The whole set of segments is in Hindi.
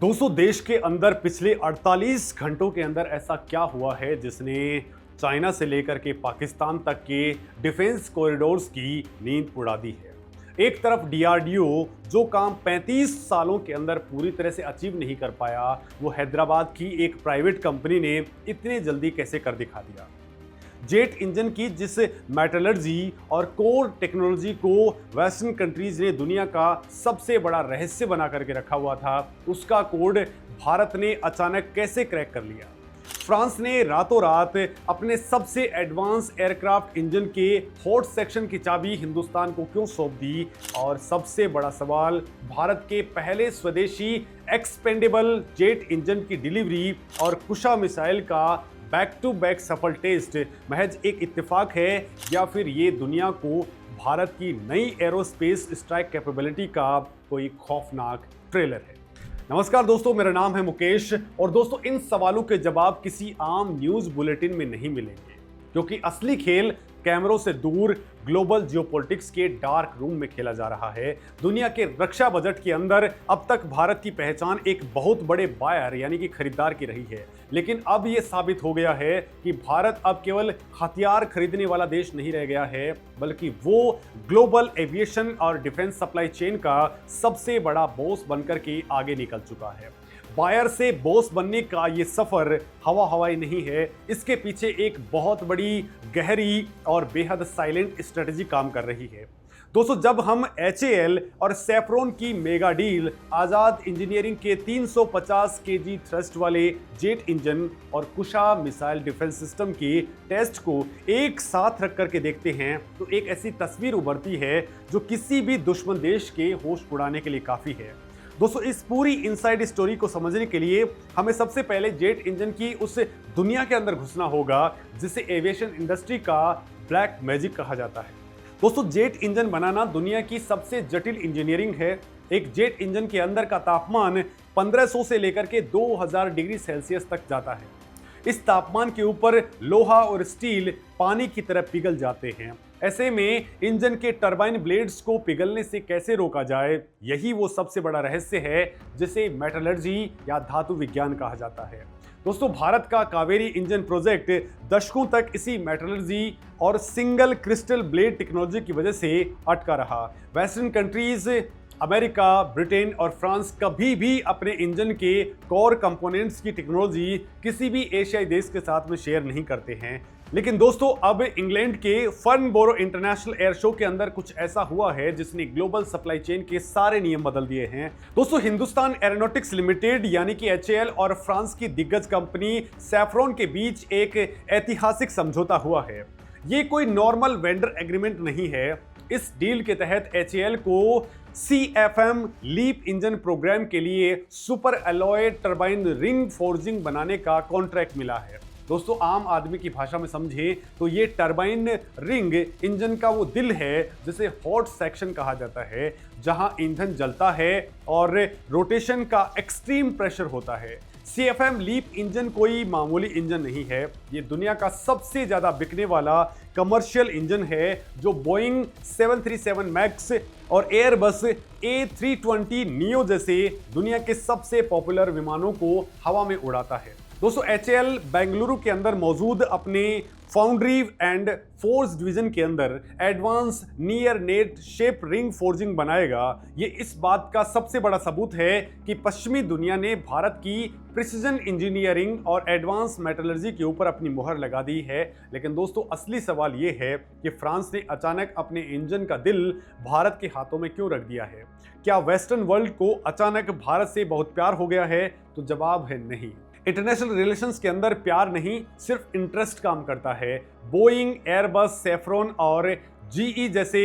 200 देश के अंदर पिछले 48 घंटों के अंदर ऐसा क्या हुआ है जिसने चाइना से लेकर के पाकिस्तान तक के डिफेंस कॉरिडोर्स की नींद उड़ा दी है। एक तरफ डीआरडीओ जो काम 35 सालों के अंदर पूरी तरह से अचीव नहीं कर पाया, वो हैदराबाद की एक प्राइवेट कंपनी ने इतने जल्दी कैसे कर दिखा दिया। जेट इंजन की जिस मेटलर्जी और कोर टेक्नोलॉजी को वेस्टर्न कंट्रीज ने दुनिया का सबसे बड़ा रहस्य बना करके रखा हुआ था, उसका कोड भारत ने अचानक कैसे क्रैक कर लिया। फ्रांस ने रातों रात अपने सबसे एडवांस एयरक्राफ्ट इंजन के हॉट सेक्शन की चाबी हिंदुस्तान को क्यों सौंप दी, और सबसे बड़ा सवाल, भारत के पहले स्वदेशी एक्सपेंडेबल जेट इंजन की डिलीवरी और कुशा मिसाइल का बैक टू बैक सफल टेस्ट महज एक इत्तेफाक है या फिर ये दुनिया को भारत की नई एरोस्पेस स्ट्राइक कैपेबिलिटी का कोई खौफनाक ट्रेलर है। नमस्कार दोस्तों, मेरा नाम है मुकेश और दोस्तों इन सवालों के जवाब किसी आम न्यूज़ बुलेटिन में नहीं मिलेंगे, क्योंकि असली खेल कैमरों से दूर ग्लोबल जियोपॉलिटिक्स के डार्क रूम में खेला जा रहा है। दुनिया के रक्षा बजट के अंदर अब तक भारत की पहचान एक बहुत बड़े बायर यानी कि खरीदार की रही है, लेकिन अब यह साबित हो गया है कि भारत अब केवल हथियार खरीदने वाला देश नहीं रह गया है, बल्कि वो ग्लोबल एविएशन और डिफेंस सप्लाई चेन का सबसे बड़ा बॉस बनकर के आगे निकल चुका है। बायर से बॉस बनने का ये सफर हवाई नहीं है, इसके पीछे एक बहुत बड़ी गहरी और बेहद साइलेंट स्ट्रेटजी काम कर रही है। दोस्तों, जब हम HAL और सैफ्रॉन की मेगा डील आजाद इंजीनियरिंग के 350 kg थ्रस्ट वाले जेट इंजन और कुशा मिसाइल डिफेंस सिस्टम के टेस्ट को एक साथ रख करके देखते हैं, तो एक ऐसी तस्वीर उभरती है जो किसी भी दुश्मन देश के होश उड़ाने के लिए काफ़ी है। दोस्तों, इस पूरी इनसाइड स्टोरी को समझने के लिए हमें सबसे पहले जेट इंजन की उस दुनिया के अंदर घुसना होगा जिसे एविएशन इंडस्ट्री का ब्लैक मैजिक कहा जाता है। दोस्तों, जेट इंजन बनाना दुनिया की सबसे जटिल इंजीनियरिंग है। एक जेट इंजन के अंदर का तापमान 1500 से लेकर के 2000 डिग्री सेल्सियस तक जाता है। इस तापमान के ऊपर लोहा और स्टील पानी की तरह पिघल जाते हैं। ऐसे में इंजन के टरबाइन ब्लेड्स को पिघलने से कैसे रोका जाए, यही वो सबसे बड़ा रहस्य है जिसे मेटलर्जी या धातु विज्ञान कहा जाता है। दोस्तों, भारत का कावेरी इंजन प्रोजेक्ट दशकों तक इसी मेटलर्जी और सिंगल क्रिस्टल ब्लेड टेक्नोलॉजी की वजह से अटका रहा। वेस्टर्न कंट्रीज अमेरिका, ब्रिटेन और फ्रांस कभी भी अपने इंजन के कोर कंपोनेंट्स की टेक्नोलॉजी किसी भी एशियाई देश के साथ में शेयर नहीं करते हैं। लेकिन दोस्तों, अब इंग्लैंड के फर्नबोरो इंटरनेशनल एयर शो के अंदर कुछ ऐसा हुआ है जिसने ग्लोबल सप्लाई चेन के सारे नियम बदल दिए हैं। दोस्तों, हिंदुस्तान एरोनॉटिक्स लिमिटेड यानी कि HAL और फ्रांस की दिग्गज कंपनी सैफ्रॉन के बीच एक ऐतिहासिक समझौता हुआ है। ये कोई नॉर्मल वेंडर एग्रीमेंट नहीं है। इस डील के तहत HAL को CFM लीप इंजन प्रोग्राम के लिए super alloy turbine ring forging बनाने का कॉन्ट्रैक्ट मिला है। दोस्तों, आम आदमी की भाषा में समझे तो ये टरबाइन रिंग इंजन का वो दिल है जिसे हॉट सेक्शन कहा जाता है, जहां ईंधन जलता है और रोटेशन का एक्सट्रीम प्रेशर होता है। CFM लीप इंजन कोई मामूली इंजन नहीं है, ये दुनिया का सबसे ज़्यादा बिकने वाला कमर्शियल इंजन है जो बोइंग 737 मैक्स और एयरबस A320 नियो जैसे दुनिया के सबसे पॉपुलर विमानों को हवा में उड़ाता है। दोस्तों, HAL बेंगलुरु के अंदर मौजूद अपने फाउंड्री एंड फोर्स डिवीजन के अंदर advance near net shape ring forging बनाएगा। ये इस बात का सबसे बड़ा सबूत है कि पश्चिमी दुनिया ने भारत की प्रिसीजन इंजीनियरिंग और एडवांस मेटलर्जी के ऊपर अपनी मुहर लगा दी है। लेकिन दोस्तों, असली सवाल ये है कि फ्रांस ने अचानक अपने इंजन का दिल भारत के हाथों में क्यों रख दिया है। क्या वेस्टर्न वर्ल्ड को अचानक भारत से बहुत प्यार हो गया है? तो जवाब है नहीं। इंटरनेशनल रिलेशंस के अंदर प्यार नहीं, सिर्फ इंटरेस्ट काम करता है। बोइंग, एयरबस, सैफ्रॉन और GE जैसे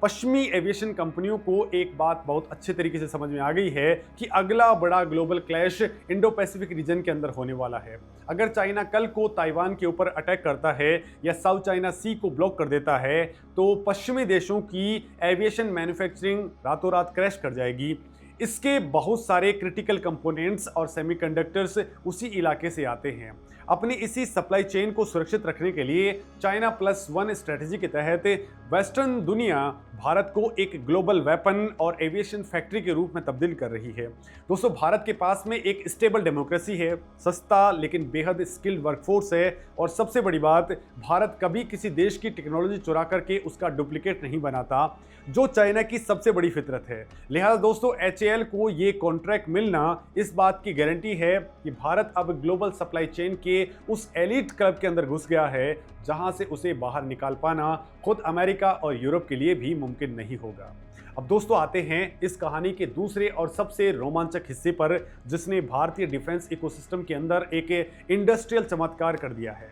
पश्चिमी एविएशन कंपनियों को एक बात बहुत अच्छे तरीके से समझ में आ गई है कि अगला बड़ा global clash Indo Pacific region के अंदर होने वाला है। अगर चाइना कल को ताइवान के ऊपर अटैक करता है या साउथ चाइना सी को ब्लॉक कर देता है, तो पश्चिमी देशों की एविएशन मैन्युफैक्चरिंग रातों रात क्रैश कर जाएगी। इसके बहुत सारे क्रिटिकल कंपोनेंट्स और सेमीकंडक्टर्स उसी इलाके से आते हैं। अपनी इसी सप्लाई चेन को सुरक्षित रखने के लिए चाइना प्लस वन स्ट्रेटजी के तहत वेस्टर्न दुनिया भारत को एक ग्लोबल वेपन और एविएशन फैक्ट्री के रूप में तब्दील कर रही है। दोस्तों, भारत के पास में एक स्टेबल डेमोक्रेसी है, सस्ता लेकिन बेहद स्किल्ड वर्कफोर्स है, और सबसे बड़ी बात, भारत कभी किसी देश की टेक्नोलॉजी चुरा करके उसका डुप्लीकेट नहीं बनाता, जो चाइना की सबसे बड़ी फितरत है। लिहाजा दोस्तों, HAL को ये कॉन्ट्रैक्ट मिलना इस बात की गारंटी है कि भारत अब ग्लोबल सप्लाई चेन के उस एलीट क्लब के अंदर घुस गया है जहां से उसे बाहर निकाल पाना खुद अमेरिका और यूरोप के लिए भी मुमकिन नहीं होगा। अब दोस्तों, आते हैं इस कहानी के दूसरे और सबसे रोमांचक हिस्से पर, जिसने भारतीय डिफेंस इकोसिस्टम के अंदर एक इंडस्ट्रियल चमत्कार कर दिया है।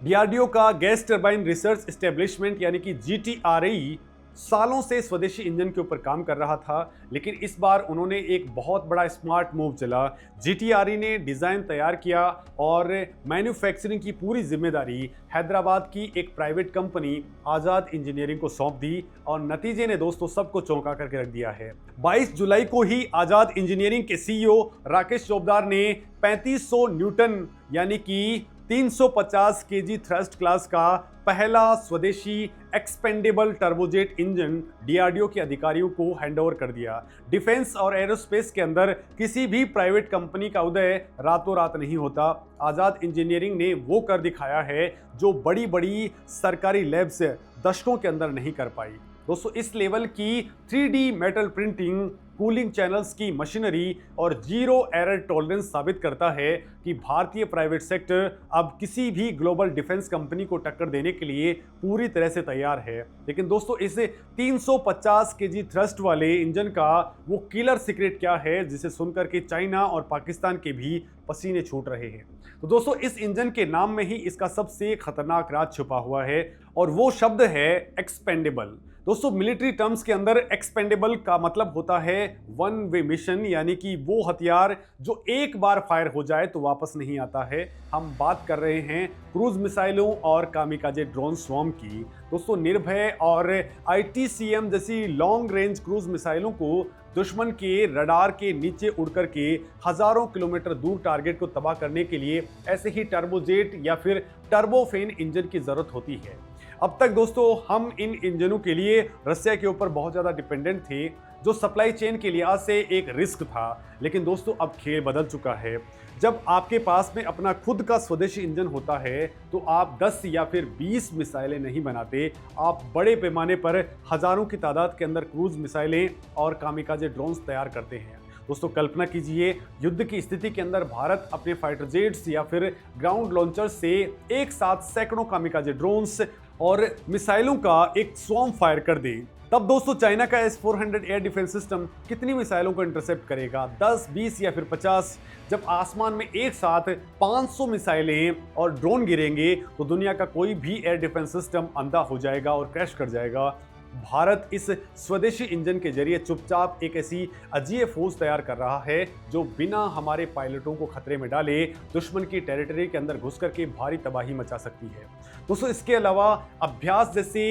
DRDO का गैस टरबाइन रिसर्च एस्टेब्लिशमेंट यानी कि GTRE सालों से स्वदेशी इंजन के ऊपर काम कर रहा था, लेकिन इस बार उन्होंने एक बहुत बड़ा स्मार्ट मूव चला। GTRE ने डिज़ाइन तैयार किया और मैन्युफैक्चरिंग की पूरी जिम्मेदारी हैदराबाद की एक प्राइवेट कंपनी आज़ाद इंजीनियरिंग को सौंप दी, और नतीजे ने दोस्तों सबको चौंका करके रख दिया है। 22 जुलाई को ही आज़ाद इंजीनियरिंग के CEO राकेश चोपदार ने 3500 न्यूटन यानी कि 350 केजी थ्रस्ट क्लास का पहला स्वदेशी एक्सपेंडेबल टर्बोजेट इंजन DRDO के अधिकारियों को हैंडओवर कर दिया। डिफेंस और एरोस्पेस के अंदर किसी भी प्राइवेट कंपनी का उदय रातों रात नहीं होता। आज़ाद इंजीनियरिंग ने वो कर दिखाया है जो बड़ी बड़ी सरकारी लैब्स दशकों के अंदर नहीं कर पाई। दोस्तों, इस लेवल की 3D metal printing, cooling channels की मशीनरी और जीरो एरर टॉलरेंस साबित करता है कि भारतीय प्राइवेट सेक्टर अब किसी भी ग्लोबल डिफेंस कंपनी को टक्कर देने के लिए पूरी तरह से तैयार है। लेकिन दोस्तों, इस 350 केजी थ्रस्ट वाले इंजन का वो किलर सीक्रेट क्या है जिसे सुनकर के चाइना और पाकिस्तान के भी पसीने छूट रहे हैं? तो दोस्तों, इस इंजन के नाम में ही इसका सबसे खतरनाक राज छुपा हुआ है, और वो शब्द है एक्सपेंडेबल। दोस्तों, मिलिट्री टर्म्स के अंदर एक्सपेंडेबल का मतलब होता है वन वे मिशन, यानी कि वो हथियार जो एक बार फायर हो जाए तो वापस नहीं आता है। हम बात कर रहे हैं क्रूज मिसाइलों और कामिकाजे ड्रोन स्वॉर्म की। दोस्तों, निर्भय और ITCM जैसी लॉन्ग रेंज क्रूज मिसाइलों को दुश्मन के रडार के नीचे उड़ करके हजारों किलोमीटर दूर टारगेट को तबाह करने के लिए ऐसे ही टर्बोजेट या फिर टर्बोफेन इंजन की जरूरत होती है। अब तक दोस्तों, हम इन इंजनों के लिए रसिया के ऊपर बहुत ज़्यादा डिपेंडेंट थे, जो सप्लाई चेन के लिहाज से एक रिस्क था। लेकिन दोस्तों, अब खेल बदल चुका है। जब आपके पास में अपना खुद का स्वदेशी इंजन होता है तो आप 10 या फिर 20 मिसाइलें नहीं बनाते, आप बड़े पैमाने पर हजारों की तादाद के अंदर क्रूज मिसाइलें और कामिकाजे ड्रोन्स तैयार करते हैं। दोस्तों, कल्पना कीजिए, युद्ध की स्थिति के अंदर भारत अपने फाइटर जेट्स या फिर ग्राउंड लॉन्चर्स से एक साथ सैकड़ों कामिकाजे ड्रोन्स और मिसाइलों का एक स्वॉर्म फायर कर दे, तब दोस्तों चाइना का S-400 एयर डिफेंस सिस्टम कितनी मिसाइलों को इंटरसेप्ट करेगा? 10, 20 या फिर 50? जब आसमान में एक साथ 500 मिसाइलें और ड्रोन गिरेंगे तो दुनिया का कोई भी एयर डिफेंस सिस्टम अंधा हो जाएगा और क्रैश कर जाएगा। भारत इस स्वदेशी इंजन के जरिए चुपचाप एक ऐसी अजीब फौज तैयार कर रहा है जो बिना हमारे पायलटों को खतरे में डाले दुश्मन की टेरिटरी के अंदर घुस करके भारी तबाही मचा सकती है। दोस्तों, इसके अलावा अभ्यास जैसे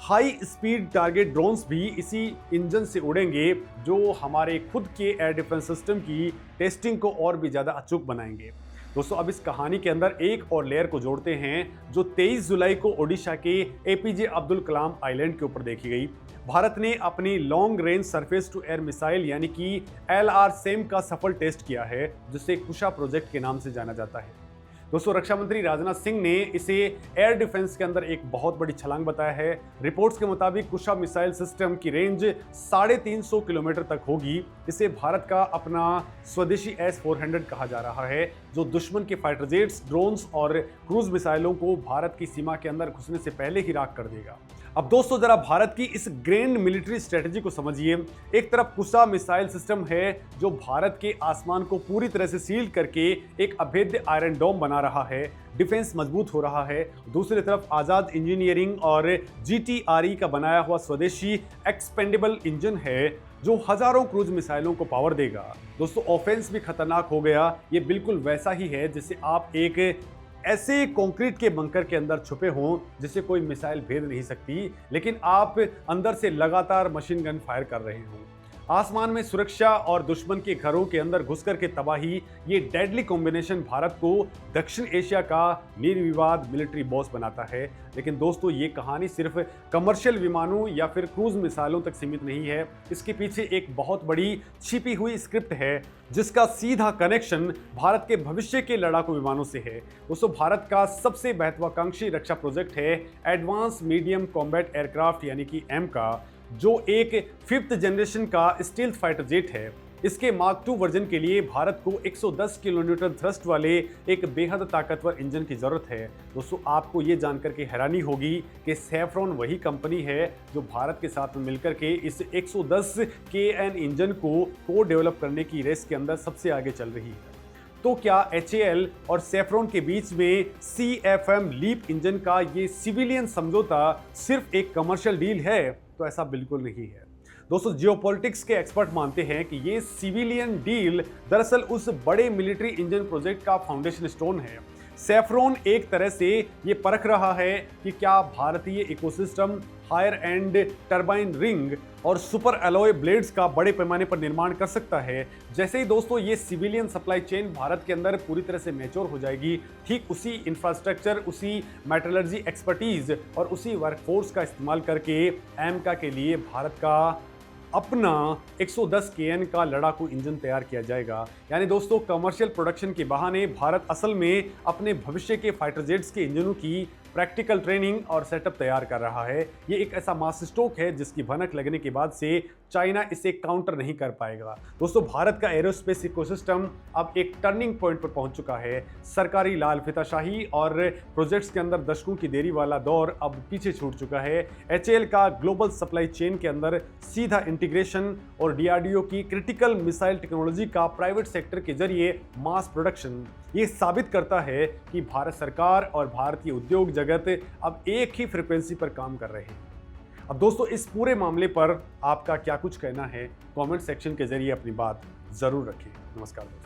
हाई स्पीड टारगेट ड्रोन्स भी इसी इंजन से उड़ेंगे, जो हमारे खुद के एयर डिफेंस सिस्टम की टेस्टिंग को और भी ज़्यादा अचूक बनाएंगे। दोस्तों, अब इस कहानी के अंदर एक और लेयर को जोड़ते हैं जो 23 जुलाई को ओडिशा के APJ अब्दुल कलाम आइलैंड के ऊपर देखी गई। भारत ने अपनी long range surface to air missile यानी कि LRSAM का सफल टेस्ट किया है, जिसे कुशा प्रोजेक्ट के नाम से जाना जाता है। दोस्तों, रक्षा मंत्री राजनाथ सिंह ने इसे एयर डिफेंस के अंदर एक बहुत बड़ी छलांग बताया है। रिपोर्ट्स के मुताबिक कुशा मिसाइल सिस्टम की रेंज 350 किलोमीटर तक होगी। इसे भारत का अपना स्वदेशी S-400 कहा जा रहा है, जो दुश्मन के फाइटर जेट्स, ड्रोन्स और क्रूज मिसाइलों को भारत की सीमा के अंदर घुसने से पहले ही राख कर देगा। अब दोस्तों, जरा भारत की इस ग्रैंड मिलिट्री स्ट्रेटजी को समझिए। एक तरफ कुशा मिसाइल सिस्टम है जो भारत के आसमान को पूरी तरह से सील करके एक अभेद्य आयरन डोम बना रहा है, डिफेंस मजबूत हो रहा है। दूसरी तरफ आज़ाद इंजीनियरिंग और GTRE का बनाया हुआ स्वदेशी एक्सपेंडेबल इंजन है जो हजारों क्रूज मिसाइलों को पावर देगा। दोस्तों, ऑफेंस भी खतरनाक हो गया। ये बिल्कुल वैसा ही है जैसे आप एक ऐसे कंक्रीट के बंकर के अंदर छुपे हों जिसे कोई मिसाइल भेद नहीं सकती, लेकिन आप अंदर से लगातार मशीन गन फायर कर रहे हों। आसमान में सुरक्षा और दुश्मन के घरों के अंदर घुसकर के तबाही, ये डेडली कॉम्बिनेशन भारत को दक्षिण एशिया का निर्विवाद मिलिट्री बॉस बनाता है। लेकिन दोस्तों, ये कहानी सिर्फ कमर्शियल विमानों या फिर क्रूज मिसाइलों तक सीमित नहीं है। इसके पीछे एक बहुत बड़ी छिपी हुई स्क्रिप्ट है जिसका सीधा कनेक्शन भारत के भविष्य के लड़ाकू विमानों से है। दोस्तों, भारत का सबसे महत्वाकांक्षी रक्षा प्रोजेक्ट है एडवांस मीडियम कॉम्बैट एयरक्राफ्ट यानी कि एमका, जो एक 5th जनरेशन का स्टील्थ फाइटर जेट है। इसके मार्क 2 वर्जन के लिए भारत को 110 किलोन्यूटन थ्रस्ट वाले एक बेहद ताकतवर इंजन की जरूरत है। दोस्तों, आपको ये जानकर के हैरानी होगी कि सैफ्रॉन वही कंपनी है जो भारत के साथ मिलकर के इस 110 KN इंजन को डेवलप करने की रेस के अंदर सबसे आगे चल रही है। तो क्या HAL और सैफ्रॉन के बीच में CFM लीप इंजन का ये सिविलियन समझौता सिर्फ एक कमर्शियल डील है? तो ऐसा बिल्कुल नहीं है। दोस्तों, जियोपॉलिटिक्स के एक्सपर्ट मानते हैं कि ये सिविलियन डील दरअसल उस बड़े मिलिट्री इंजन प्रोजेक्ट का फाउंडेशन स्टोन है। सैफ्रॉन एक तरह से ये परख रहा है कि क्या भारतीय ecosystem higher end turbine ring और सुपर एलॉय ब्लेड्स का बड़े पैमाने पर निर्माण कर सकता है। जैसे ही दोस्तों ये सिविलियन सप्लाई चेन भारत के अंदर पूरी तरह से मैच्योर हो जाएगी, ठीक उसी इंफ्रास्ट्रक्चर, उसी मेटलर्जी एक्सपर्टीज और उसी वर्कफोर्स का इस्तेमाल करके एमका के लिए भारत का अपना 110 KN का लड़ाकू इंजन तैयार किया जाएगा। यानी दोस्तों, कमर्शियल प्रोडक्शन के बहाने भारत असल में अपने भविष्य के फाइटर जेट्स के इंजनों की प्रैक्टिकल ट्रेनिंग और सेटअप तैयार कर रहा है। ये एक ऐसा मास्टर स्ट्रोक है जिसकी भनक लगने के बाद से चाइना इसे काउंटर नहीं कर पाएगा। दोस्तों, भारत का एरोस्पेस इकोसिस्टम अब एक टर्निंग पॉइंट पर पहुंच चुका है। सरकारी लाल फीताशाही और प्रोजेक्ट्स के अंदर दशकों की देरी वाला दौर अब पीछे छूट चुका है। HAL का ग्लोबल सप्लाई चेन के अंदर सीधा इंटीग्रेशन और DRDO की क्रिटिकल मिसाइल टेक्नोलॉजी का प्राइवेट सेक्टर के जरिए मास प्रोडक्शन, ये साबित करता है कि भारत सरकार और भारतीय उद्योग जगत अब एक ही फ्रीक्वेंसी पर काम कर रहे हैं। अब दोस्तों, इस पूरे मामले पर आपका क्या कुछ कहना है? कमेंट सेक्शन के जरिए अपनी बात जरूर रखें। नमस्कार दोस्तों।